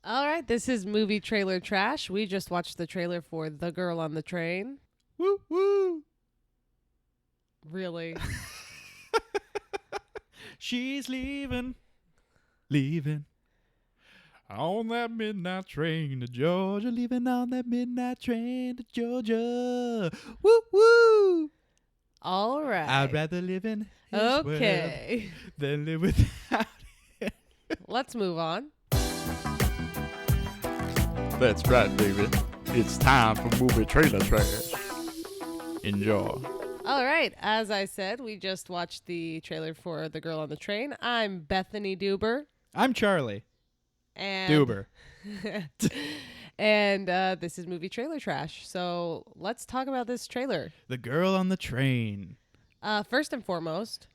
All right, this is Movie Trailer Trash. We just watched the trailer for The Girl on the Train. Woo woo. Really? She's leaving on that midnight train to Georgia, leaving on that midnight train to Georgia. Woo woo. All right. I'd rather live in his Okay. world than live without him. Let's move on. That's right, baby. It's time for Movie Trailer Trash. Enjoy. All right. As I said, we just watched the trailer for The Girl on the Train. I'm Bethany Duber. I'm Charlie And Duber. and this is Movie Trailer Trash. So let's talk about this trailer. The Girl on the Train. First and foremost,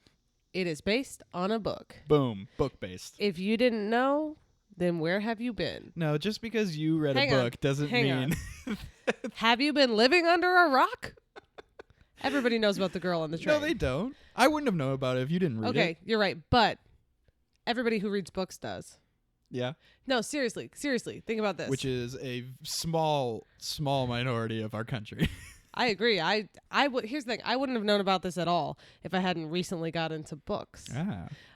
it is based on a book. Boom. Book based. If you didn't know, then where have you been? No, just because you read Hang a on, book doesn't hang mean... Have you been living under a rock? Everybody knows about The Girl on the Train. No, they don't. I wouldn't have known about it if you didn't read it. Okay, you're right. But everybody who reads books does. Yeah. No, seriously. Think about this. Which is a small minority of our country. I agree. Here's the thing. I wouldn't have known about this at all if I hadn't recently got into books.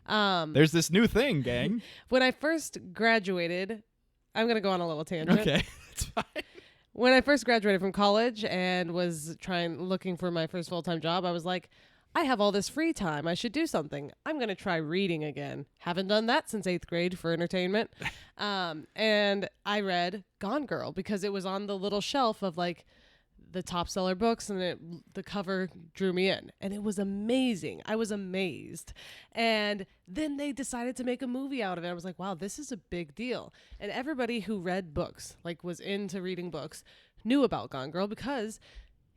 There's this new thing, gang. When I first graduated, I'm going to go on a little tangent. Okay, that's fine. When I first graduated from college and was looking for my first full-time job, I was like, I have all this free time. I should do something. I'm going to try reading again. Haven't done that since 8th grade for entertainment. And I read Gone Girl because it was on the little shelf of like the top seller books, and the cover drew me in, and it was amazing. I was amazed. And then they decided to make a movie out of it. I was like, wow, this is a big deal. And everybody who read books, like was into reading books, knew about Gone Girl because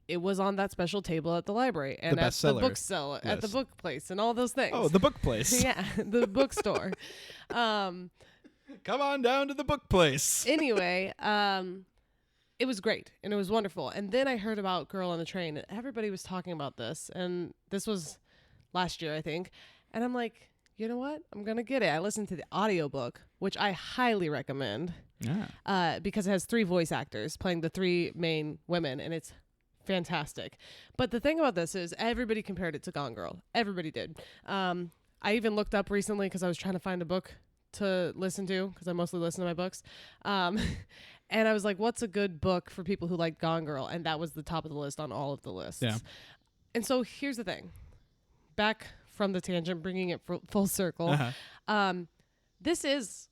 it was on that special table at the library and The at the bestseller. bookseller, at the Yes. book place, and all those things. Oh, the book place. Yeah, the bookstore. Come on down to the book place. Anyway, it was great and it was wonderful. And then I heard about Girl on the Train, and everybody was talking about this. And this was last year, I think. And I'm like, you know what? I'm going to get it. I listened to the audiobook, which I highly recommend because it has 3 voice actors playing the 3 main women, and it's fantastic. But the thing about this is everybody compared it to Gone Girl. Everybody did. I even looked up recently because I was trying to find a book to listen to because I mostly listen to my books. And I was like, what's a good book for people who like Gone Girl? And that was the top of the list on all of the lists. Yeah. And so here's the thing. Back from the tangent, bringing it full circle. This is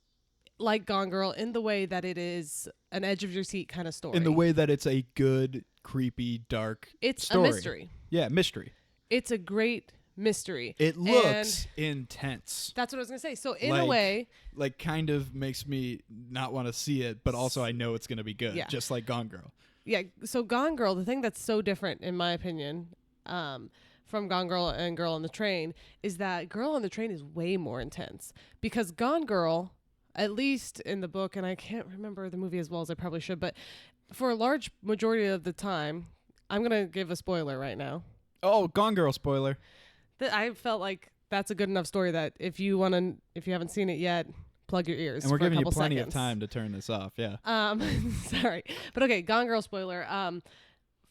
like Gone Girl in the way that it is an edge of your seat kind of story. In the way that it's a good, creepy, dark it's story. a mystery. Yeah, mystery. It's a great mystery. It looks intense. That's what I was going to say. So in Like- a way, Like, kind of makes me not want to see it, but also I know it's going to be good, Yeah. just like Gone Girl. yeah. So Gone Girl, the thing that's so different, in my opinion, from Gone Girl and Girl on the Train, is that Girl on the Train is way more intense. Because Gone Girl, at least in the book, and I can't remember the movie as well as I probably should, but for a large majority of the time, I'm going to give a spoiler right now. Oh, Gone Girl spoiler. I felt like that's a good enough story that if you haven't seen it yet, plug your ears. And we're for a giving you couple plenty seconds. of time to turn this off, yeah. Sorry. But okay, Gone Girl spoiler.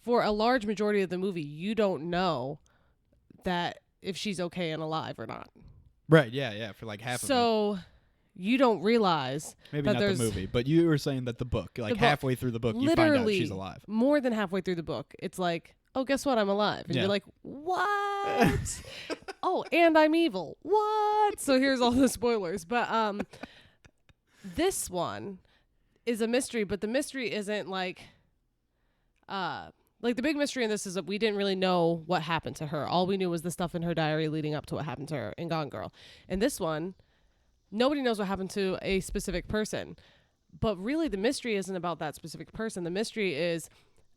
For a large majority of the movie, you don't know that if she's okay and alive or not. Right, yeah, for like half of it. So you don't realize Maybe that not the there's movie, but you were saying that the book, like book. halfway through the book, you find out literally she's alive. more than halfway through the book. It's like, oh, guess what? I'm alive. And Yeah. you're like, what? Oh, and I'm evil. What? So here's all the spoilers. But this one is a mystery, but the mystery isn't like the big mystery in this is that we didn't really know what happened to her. All we knew was the stuff in her diary leading up to what happened to her in Gone Girl. In this one, nobody knows what happened to a specific person. But really the mystery isn't about that specific person. The mystery is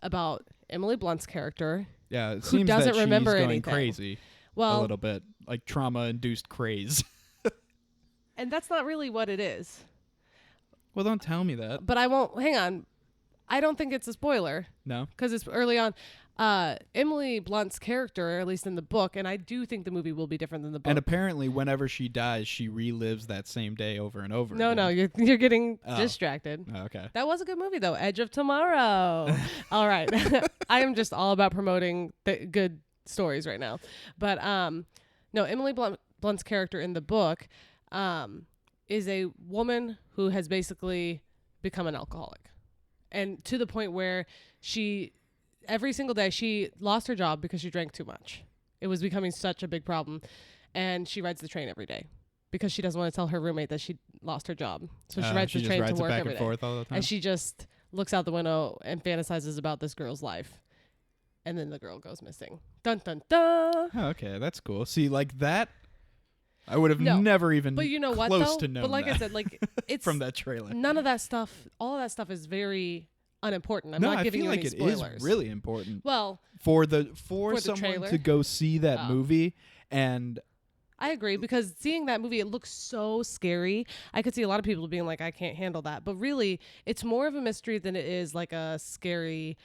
about Emily Blunt's character. Yeah, it who seems doesn't that remember she's going anything. crazy a Well, little bit, like trauma-induced craze. and that's not really what it is. Well, don't tell me that. But I won't. Hang on. I don't think it's a spoiler No? because it's early on. Emily Blunt's character, at least in the book, and I do think the movie will be different than the book. And apparently, whenever she dies, she relives that same day over and over. No, again. you're getting distracted. Oh, okay. That was a good movie though, Edge of Tomorrow. All right, I am just all about promoting the good stories right now. But no, Emily Blunt's character in the book is a woman who has basically become an alcoholic, and to the point where every single day she lost her job because she drank too much. It was becoming such a big problem, and she rides the train every day because she doesn't want to tell her roommate that she lost her job. So she rides the train to work back every and day. forth all the time. And she just looks out the window and fantasizes about this girl's life. And then the girl goes missing. Dun, dun, dun. Oh, okay, that's cool. See, like that, I would have No, never even but you know what, close though? to know But like that I said, like it's from that trailer. none of that stuff, all of that stuff is very unimportant. I'm no, not giving I feel you like any it spoilers. is really important. Well, for the someone trailer? to go see that movie, and I agree, because seeing that movie, it looks so scary. I could see a lot of people being like, I can't handle that. But really, it's more of a mystery than it is like a scary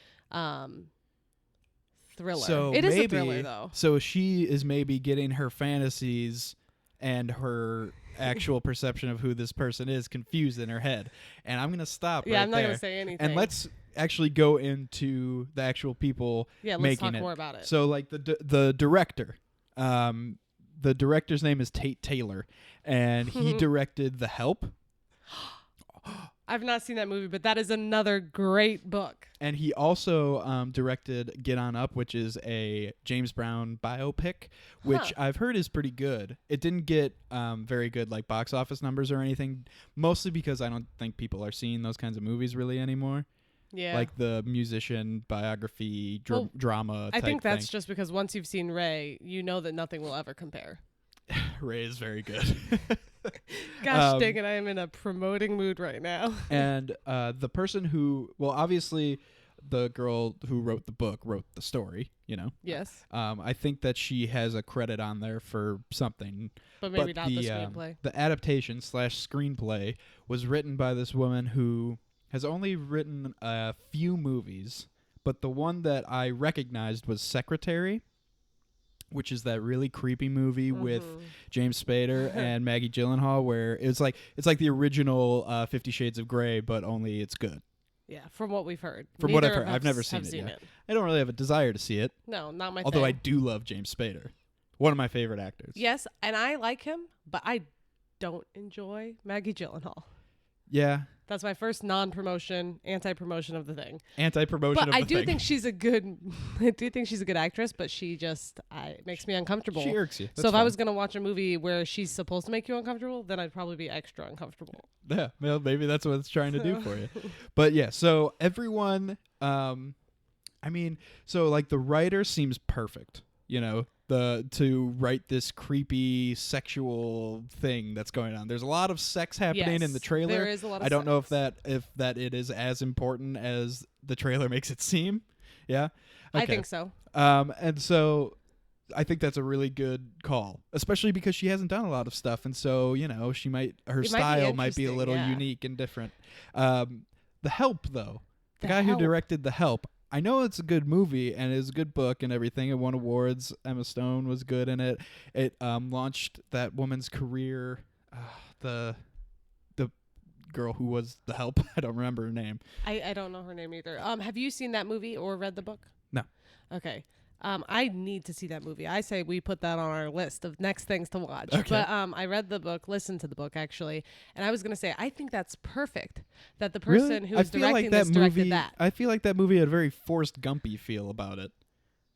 thriller. so It is maybe, a thriller, though. So she is maybe getting her fantasies and her actual perception of who this person is confused in her head. And I'm gonna stop. Yeah, right I'm not there. going to say anything. And let's actually go into the actual people let's making talk it. more about it. So like the director, the director's name is Tate Taylor, and he directed The Help. I've not seen that movie, but that is another great book. And he also directed Get On Up, which is a James Brown biopic, which I've heard is pretty good. It didn't get very good like box office numbers or anything, mostly because I don't think people are seeing those kinds of movies really anymore. Yeah. Like the musician biography drama I type think that's thing. just because once you've seen Ray, you know that nothing will ever compare. Ray is very good. Gosh dang it, I am in a promoting mood right now. And the person who, well, obviously the girl who wrote the book wrote the story, you know. Yes. I think that she has a credit on there for something. But maybe not the screenplay. The adaptation / screenplay was written by this woman who has only written a few movies, but the one that I recognized was Secretary, which is that really creepy movie with James Spader and Maggie Gyllenhaal, where it's like the original 50 Shades of Grey, but only it's good. Yeah, from what we've heard. From what I've heard, I've never seen it yet. I don't really have a desire to see it. No, not my Although thing. I do love James Spader, one of my favorite actors. Yes, and I like him, but I don't enjoy Maggie Gyllenhaal. Yeah. That's my first non-promotion, anti-promotion of the thing. Anti-promotion but of the I do thing. think she's a good. I do think she's a good actress, but she just makes me uncomfortable. She irks you. That's so if fine. I was gonna watch a movie where she's supposed to make you uncomfortable, then I'd probably be extra uncomfortable. Yeah, well, maybe that's what it's trying to do for you. But yeah, so everyone, I mean, so like the writer seems perfect, you know, to write this creepy sexual thing that's going on. There's a lot of sex happening in the trailer. There is a lot of I don't sex. know if that it is as important as the trailer makes it seem. Yeah, okay. I think so. And so I think that's a really good call, especially because she hasn't done a lot of stuff, and so you know her style might be a little unique and different. The Help, though, the guy who directed The Help, I know it's a good movie and it's a good book and everything. It won awards. Emma Stone was good in it. It launched that woman's career. The girl who was The Help, I don't remember her name. I don't know her name either. Have you seen that movie or read the book? No. Okay. I need to see that movie. I say we put that on our list of next things to watch. Okay. But I read the book, listened to the book actually, and I was gonna say I think that's perfect. That the person who's directing this directed that. I feel like that movie had a very Forrest Gumpy feel about it.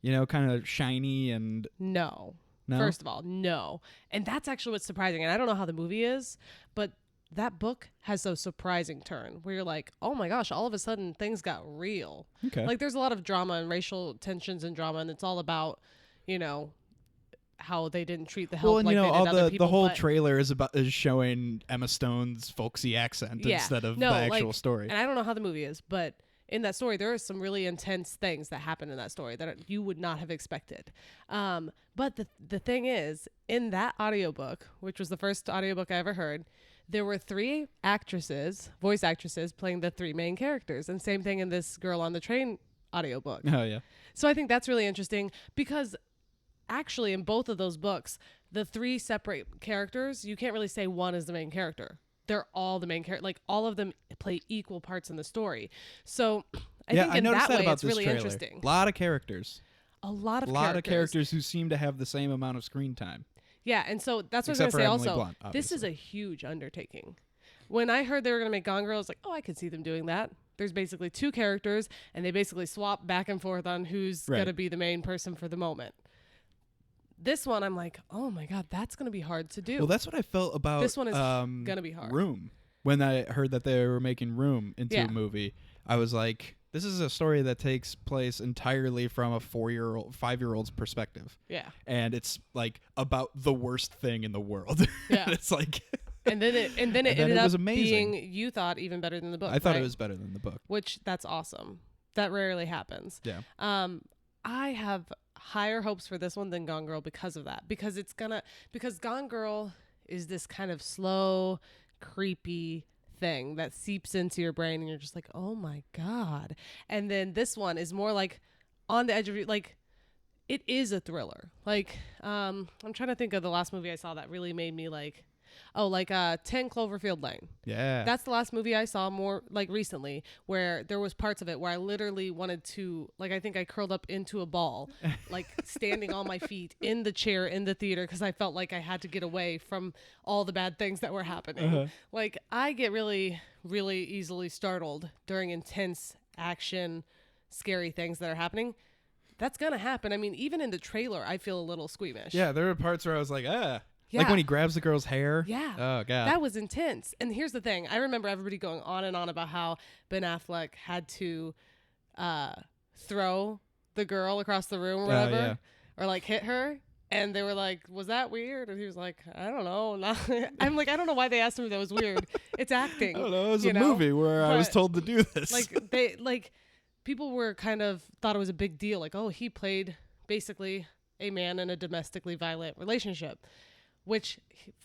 You know, kind of shiny and No. No? First of all, no. And that's actually what's surprising. And I don't know how the movie is, but that book has a surprising turn where you're like, oh my gosh, all of a sudden things got real. Okay. Like there's a lot of drama and racial tensions and drama, and it's all about, you know, how they didn't treat the help well, and like you know, they did all other the people. whole but- trailer is showing Emma Stone's folksy accent Yeah. instead of No, the actual like- story. And I don't know how the movie is, but in that story, there are some really intense things that happen in that story that you would not have expected. But the thing is, in that audiobook, which was the first audiobook I ever heard, there were 3 actresses, voice actresses, playing the 3 main characters. And same thing in this Girl on the Train audiobook. Oh, yeah. So I think that's really interesting because actually in both of those books, the 3 separate characters, you can't really say one is the main character. They're all the main character. Like all of them play equal parts in the story. So I think in that way, it's really interesting. A lot of characters. A lot of characters who seem to have the same amount of screen time. Yeah, and so that's what I was going to say also. Blunt, this is a huge undertaking. When I heard they were going to make Gone Girl, I was like, oh, I could see them doing that. There's basically 2 characters, and they basically swap back and forth on who's going to be the main person for the moment. This one, I'm like, oh my God, that's going to be hard to do. Well, that's what I felt about this one is going to be hard. Room. When I heard that they were making Room into a movie, I was like, this is a story that takes place entirely from a 5-year-old's perspective. Yeah. And it's like about the worst thing in the world. Yeah. It's like and then it ended up being, you thought, even better than the book. I thought it was better than the book. Which that's awesome. That rarely happens. Yeah. I have higher hopes for this one than Gone Girl because of that. Because Gone Girl is this kind of slow, creepy thing that seeps into your brain and you're just like, oh my God. And then this one is more like on the edge of like, it is a thriller. Like, I'm trying to think of the last movie I saw that really made me like, 10 Cloverfield Lane. Yeah. That's the last movie I saw more like recently where there was parts of it where I literally wanted to, like, I think I curled up into a ball, like standing on my feet in the chair in the theater because I felt like I had to get away from all the bad things that were happening. Uh-huh. Like, I get really, really easily startled during intense action, scary things that are happening. That's going to happen. I mean, even in the trailer, I feel a little squeamish. Yeah, there were parts where I was like, Yeah. Like when he grabs the girl's hair. Yeah. Oh, God. That was intense. And here's the thing. I remember everybody going on and on about how Ben Affleck had to throw the girl across the room or whatever. Or, like, hit her. And they were like, was that weird? And he was like, I don't know. I'm like, I don't know why they asked him if that was weird. It's acting. I don't know. It was a movie where I was told to do this. People were kind of thought it was a big deal. Like, oh, he played basically a man in a domestically violent relationship. Which,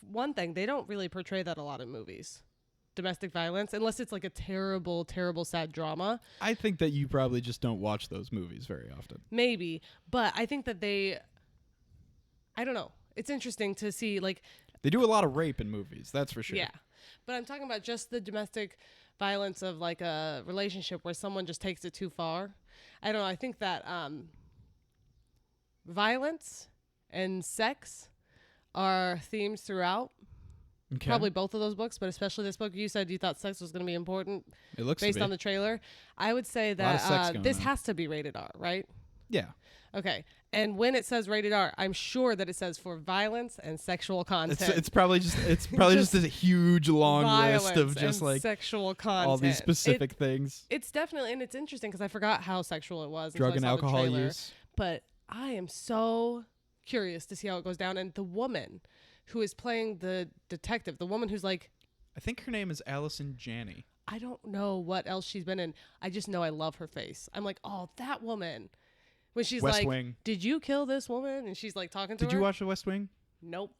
one thing, they don't really portray that a lot in movies. Domestic violence, unless it's like a terrible, terrible, sad drama. I think that you probably just don't watch those movies very often. Maybe. But I think that I don't know. It's interesting to see, like... They do a lot of rape in movies, that's for sure. Yeah. But I'm talking about just the domestic violence of, like, a relationship where someone just takes it too far. I don't know. I think that violence and sex are themes throughout. Okay. Probably both of those books, but especially this book. You said you thought sex was going to be important. It looks based on the trailer. I would say that this has to be rated R, right? Yeah. Okay. And when it says rated R, I'm sure that it says for violence and sexual content. It's probably just just a huge long list of just like sexual content. All these specific things. It's definitely, and it's interesting because I forgot how sexual it was. Drug and alcohol use. But I am so curious to see how it goes down. And the woman who is playing the detective, the woman who's like, I think her name is Allison Janney. I don't know what else she's been in. I just know I love her face. I'm like, oh, that woman. When she's West like, Wing. Did you kill this woman? And she's like talking to her. Did you watch The West Wing? Nope.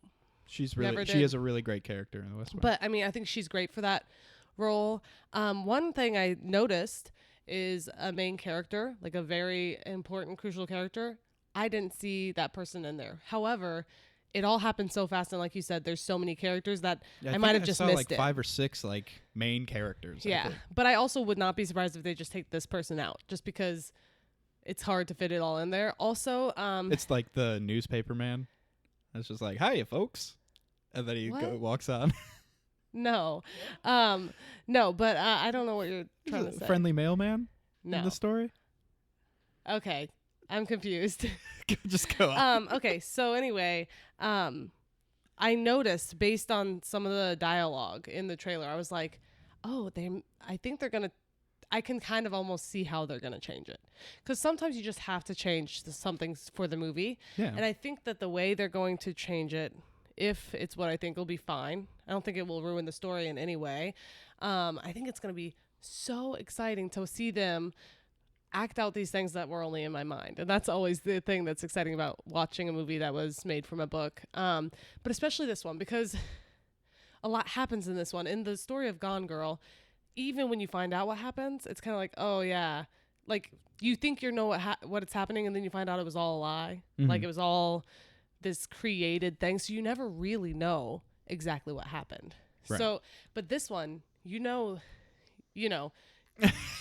She has a really great character in The West Wing. But I mean, I think she's great for that role. One thing I noticed is a main character, like a very important, crucial character. I didn't see that person in there. However, it all happened so fast, and like you said, there's so many characters that I might have just missed like 5 or 6 like main characters. Yeah, but I also would not be surprised if they just take this person out, just because it's hard to fit it all in there. Also, it's like the newspaper man. It's just like, "Hiya, folks," and then he walks on. No, but I don't know what you're trying to say. Friendly mailman. No. In the story. Okay. I'm confused. Just go on. Okay, so anyway, I noticed based on some of the dialogue in the trailer, I was like, oh, I think they're going to, I can kind of almost see how they're going to change it. Because sometimes you just have to change something for the movie. Yeah. And I think that the way they're going to change it, if it's what I think will be fine, I don't think it will ruin the story in any way. I think it's going to be so exciting to see them act out these things that were only in my mind. And that's always the thing that's exciting about watching a movie that was made from a book. But especially this one, because a lot happens in this one. In the story of Gone Girl, even when you find out what happens, it's kind of like, oh yeah, like you think you know what it's happening, and then you find out it was all a lie. Mhm. Like it was all this created thing. So you never really know exactly what happened. Right. So, but this one, you know,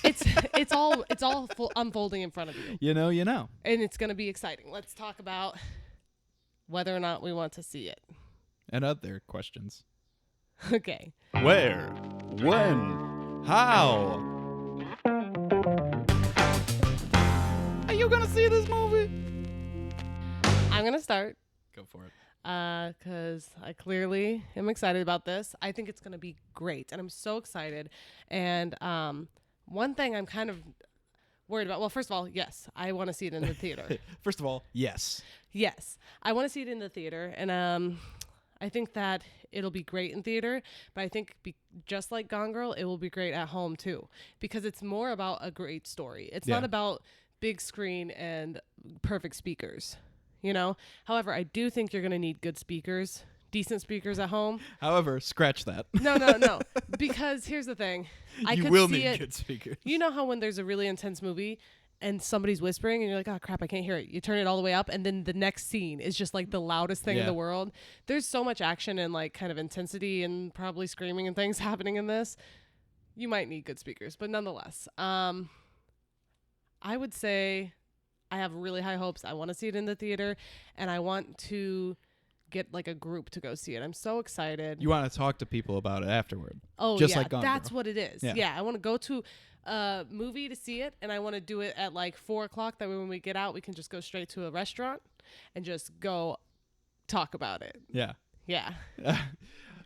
it's all unfolding in front of you. You know. And it's going to be exciting. Let's talk about whether or not we want to see it. And other questions. Okay. Where? When? How? Are you gonna see this movie? I'm going to start. Go for it. Because I clearly am excited about this. I think it's going to be great. And I'm so excited. And one thing I'm kind of worried about. Well, first of all, yes, I want to see it in the theater. First of all, yes. Yes, I want to see it in the theater. And I think that it'll be great in theater. But I think just like Gone Girl, it will be great at home, too. Because it's more about a great story. It's not about big screen and perfect speakers. However, I do think you're going to need good speakers, decent speakers at home. However, scratch that. No. Because here's the thing. You will need good speakers. You know how when there's a really intense movie and somebody's whispering and you're like, oh, crap, I can't hear it. You turn it all the way up and then the next scene is just like the loudest thing in the world. There's so much action and like kind of intensity and probably screaming and things happening in this. You might need good speakers. But nonetheless, I would say I have really high hopes. I want to see it in the theater, and I want to get like a group to go see it. I'm so excited. You want to talk to people about it afterward. Oh, just yeah, like Gone that's Girl. what it is. Yeah, I want to go to a movie to see it, and I want to do it at like 4:00. That way when we get out, we can just go straight to a restaurant and just go talk about it. Yeah. Yeah.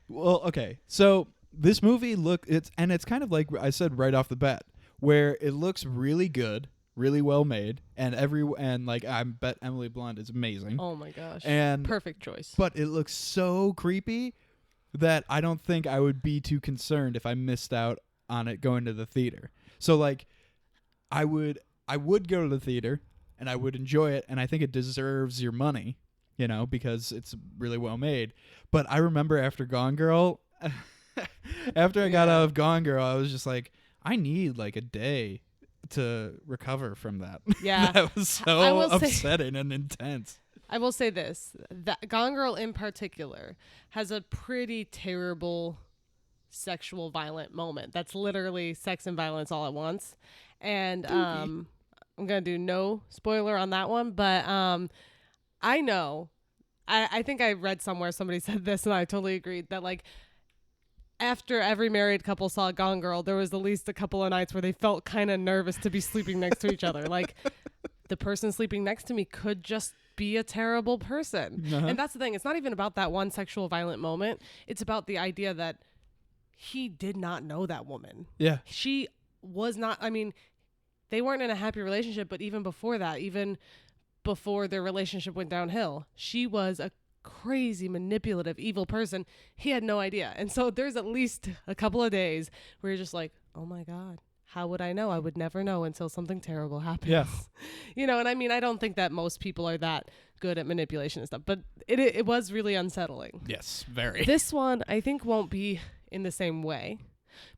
Well, okay. So this movie it's kind of like I said right off the bat, where it looks really good. Really well made, and I bet Emily Blunt is amazing. Oh my gosh! And perfect choice. But it looks so creepy that I don't think I would be too concerned if I missed out on it going to the theater. So like, I would go to the theater and I would enjoy it, and I think it deserves your money, because it's really well made. But I remember after Gone Girl, after I got out of Gone Girl, I was just like, I need like a day to recover from that. Yeah. That was so upsetting and intense. I will say this, that Gone Girl in particular has a pretty terrible sexual violent moment. That's literally sex and violence all at once. And I'm going to do no spoiler on that one, but I know, I think I read somewhere somebody said this and I totally agreed that like after every married couple saw Gone Girl, there was at least a couple of nights where they felt kind of nervous to be sleeping next to each other. Like, the person sleeping next to me could just be a terrible person. Uh-huh. And that's the thing. It's not even about that one sexual violent moment. It's about the idea that he did not know that woman. Yeah. She was not, they weren't in a happy relationship, but even before that, even before their relationship went downhill, she was a crazy manipulative evil person. He had no idea. And so there's at least a couple of days where you're just like, oh my god, how would I know? I would never know until something terrible happens. Yeah. And I don't think that most people are that good at manipulation and stuff, but it was really unsettling. Yes, very. This one I think won't be in the same way,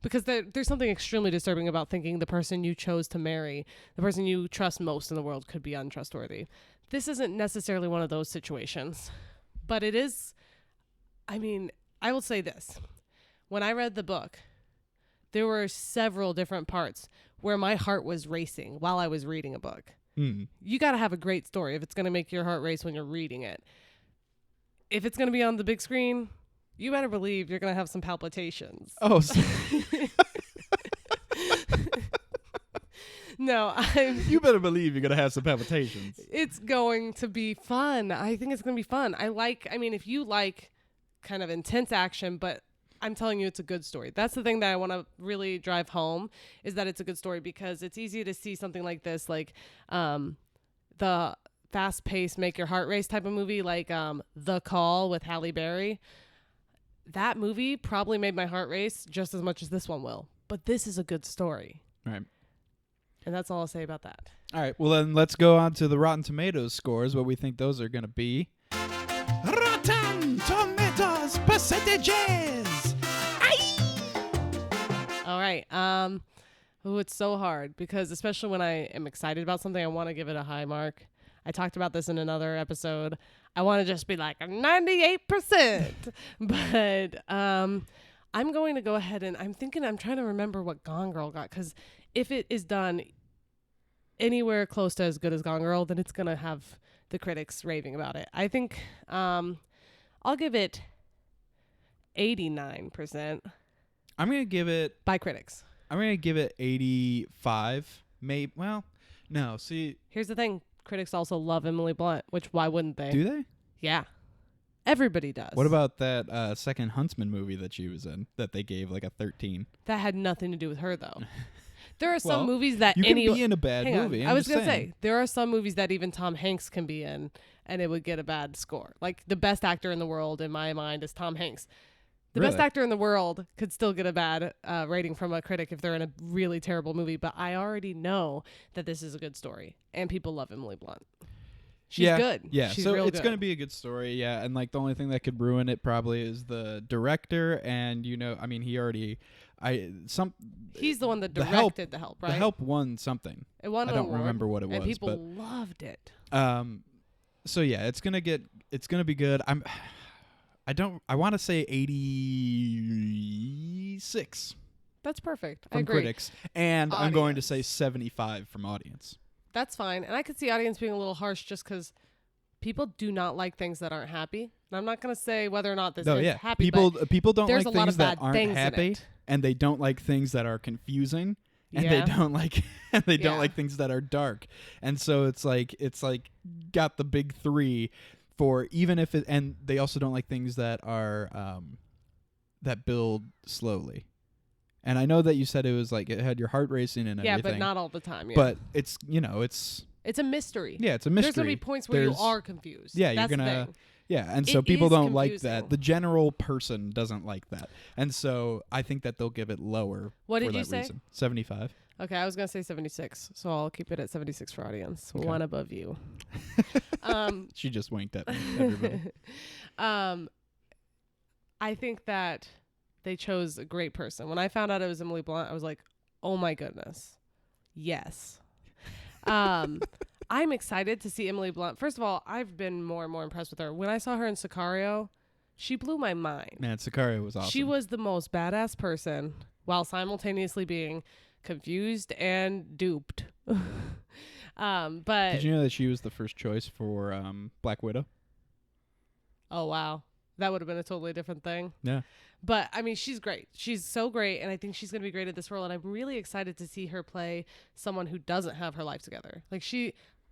because there's something extremely disturbing about thinking the person you chose to marry, the person you trust most in the world, could be untrustworthy. This isn't necessarily one of those situations. But it is, I will say this. When I read the book, there were several different parts where my heart was racing while I was reading a book. You got to have a great story if it's going to make your heart race when you're reading it. If it's going to be on the big screen, you better believe you're going to have some palpitations. Oh, No, you better believe you're going to have some palpitations. It's going to be fun. I think it's going to be fun. If you like kind of intense action, but I'm telling you, it's a good story. That's the thing that I want to really drive home, is that it's a good story, because it's easy to see something like this, like the fast-paced, make your heart race type of movie, like The Call with Halle Berry. That movie probably made my heart race just as much as this one will. But this is a good story. Right. And that's all I'll say about that. All right. Well, then let's go on to the Rotten Tomatoes scores, what we think those are going to be. Rotten Tomatoes percentages! All right. Oh, it's so hard because especially when I am excited about something, I want to give it a high mark. I talked about this in another episode. I want to just be like 98%. But I'm going to go ahead and I'm trying to remember what Gone Girl got, because if it is done anywhere close to as good as Gone Girl, then it's going to have the critics raving about it. I think I'll give it 89%. I'm going to give it... By critics. I'm going to give it 85. Maybe. Well, no. See... Here's the thing. Critics also love Emily Blunt, which why wouldn't they? Do they? Yeah. Everybody does. What about that second Huntsman movie that she was in that they gave like a 13? That had nothing to do with her, though. There are some movies that you can be in a bad movie. I was going to say, there are some movies that even Tom Hanks can be in, and it would get a bad score. Like, the best actor in the world, in my mind, is Tom Hanks. The best actor in the world could still get a bad rating from a critic if they're in a really terrible movie, but I already know that this is a good story, and people love Emily Blunt. She's good. Yeah, she's so real it's good. going to be a good story, yeah, and like the only thing that could ruin it probably is the director, and I mean, he already... He's the one that directed The Help, right? The Help won something. It won an I don't award, remember what it was, and people loved it. So yeah, it's gonna be good. I want to say 86. That's perfect. From I agree. Critics, and I'm going to say 75 from audience. That's fine, and I could see audience being a little harsh just because people do not like things that aren't happy. And I'm not going to say whether or not this is happy. People don't there's like a lot things of that bad aren't things happy, in it. and they don't like things that are confusing, and they don't like like things that are dark. And so it's like got the big three for even if it, and they also don't like things that are that build slowly. And I know that you said it was like it had your heart racing and everything. Yeah, but not all the time. Yeah. But it's it's a mystery. Yeah, it's a mystery. There's gonna be points where you are confused. Yeah, that's you're gonna. the thing. Yeah, and so people don't like confusing. that. The general person doesn't like that, and so I think that they'll give it lower. What for did you that say? Reason. 75. Okay, I was gonna say 76, so I'll keep it at 76 for audience. Okay. One above you. She just winked at me. Everybody. I think that they chose a great person. When I found out it was Emily Blunt, I was like, oh my goodness. Yes. I'm excited to see Emily Blunt. First of all, I've been more and more impressed with her. When I saw her in Sicario, she blew my mind. Man, Sicario was awesome. She was the most badass person while simultaneously being confused and duped. But did you know that she was the first choice for Black Widow? Oh, wow. That would have been a totally different thing. Yeah. But, I mean, she's great. She's so great, and I think she's going to be great at this role, and I'm really excited to see her play someone who doesn't have her life together. Like,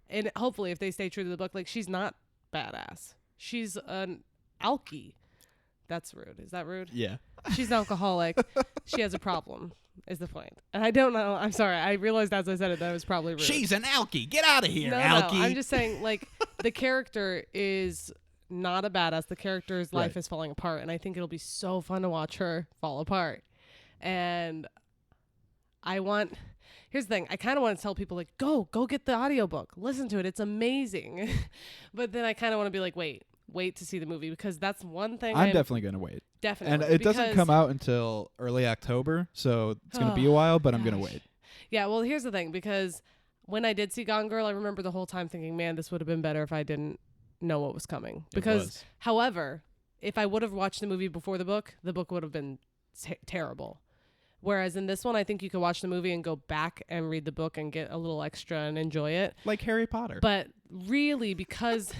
and hopefully if they stay true to the book, like, she's not badass. She's an alkie. That's rude. Is that rude? Yeah. She's an alcoholic. She has a problem, is the point. And I don't know. I'm sorry. I realized as I said it that it was probably rude. She's an alkie. Get out of here, no, alkie. No, I'm just saying, like, the character is not a badass. The character's life is falling apart, and I think it'll be so fun to watch her fall apart. And here's the thing, I kind of want to tell people, like, go get the audiobook, listen to it, it's amazing. But then I kind of want to be like, wait to see the movie, because that's one thing I'm definitely going to wait. Definitely. And it doesn't come out until early October, so it's going to be a while, but I'm going to wait. Yeah, well, here's the thing, because when I did see Gone Girl, I remember the whole time thinking, man, this would have been better if I didn't know what was coming. Because, however, if I would have watched the movie before the book would have been terrible. Whereas in this one, I think you could watch the movie and go back and read the book and get a little extra and enjoy it. Like Harry Potter. But really, because...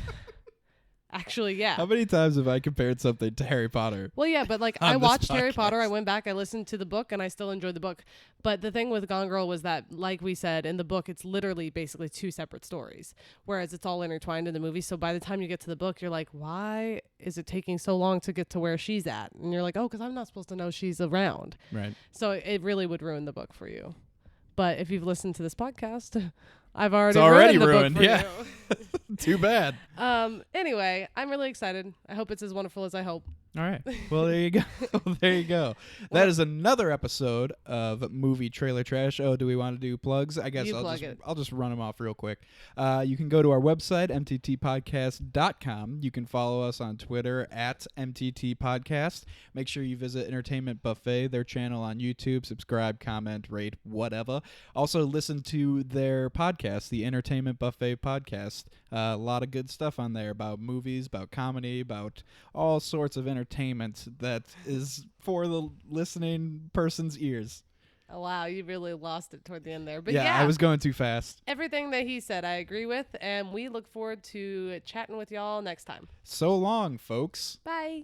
Actually, yeah. How many times have I compared something to Harry Potter? Well, yeah, but like I watched Harry Potter, I went back, I listened to the book, and I still enjoyed the book. But the thing with Gone Girl was that, like we said, in the book, it's literally basically two separate stories, whereas it's all intertwined in the movie. So by the time you get to the book, you're like, why is it taking so long to get to where she's at? And you're like, oh, because I'm not supposed to know she's around. Right. So it really would ruin the book for you. But if you've listened to this podcast I've already it's already ruined. The book yeah. for you. Too bad. Anyway, I'm really excited. I hope it's as wonderful as I hope. All right. Well, there you go. There you go. That is another episode of Movie Trailer Trash. Oh, do we want to do plugs? I guess I'll just run them off real quick. You can go to our website, mttpodcast.com. You can follow us on Twitter at mttpodcast. Make sure you visit Entertainment Buffet, their channel on YouTube. Subscribe, comment, rate, whatever. Also, listen to their podcast, the Entertainment Buffet Podcast. A lot of good stuff on there about movies, about comedy, about all sorts of entertainment that is for the listening person's ears. Oh, wow, you really lost it toward the end there. But yeah, I was going too fast. Everything that he said, I agree with, and we look forward to chatting with y'all next time. So long, folks. Bye.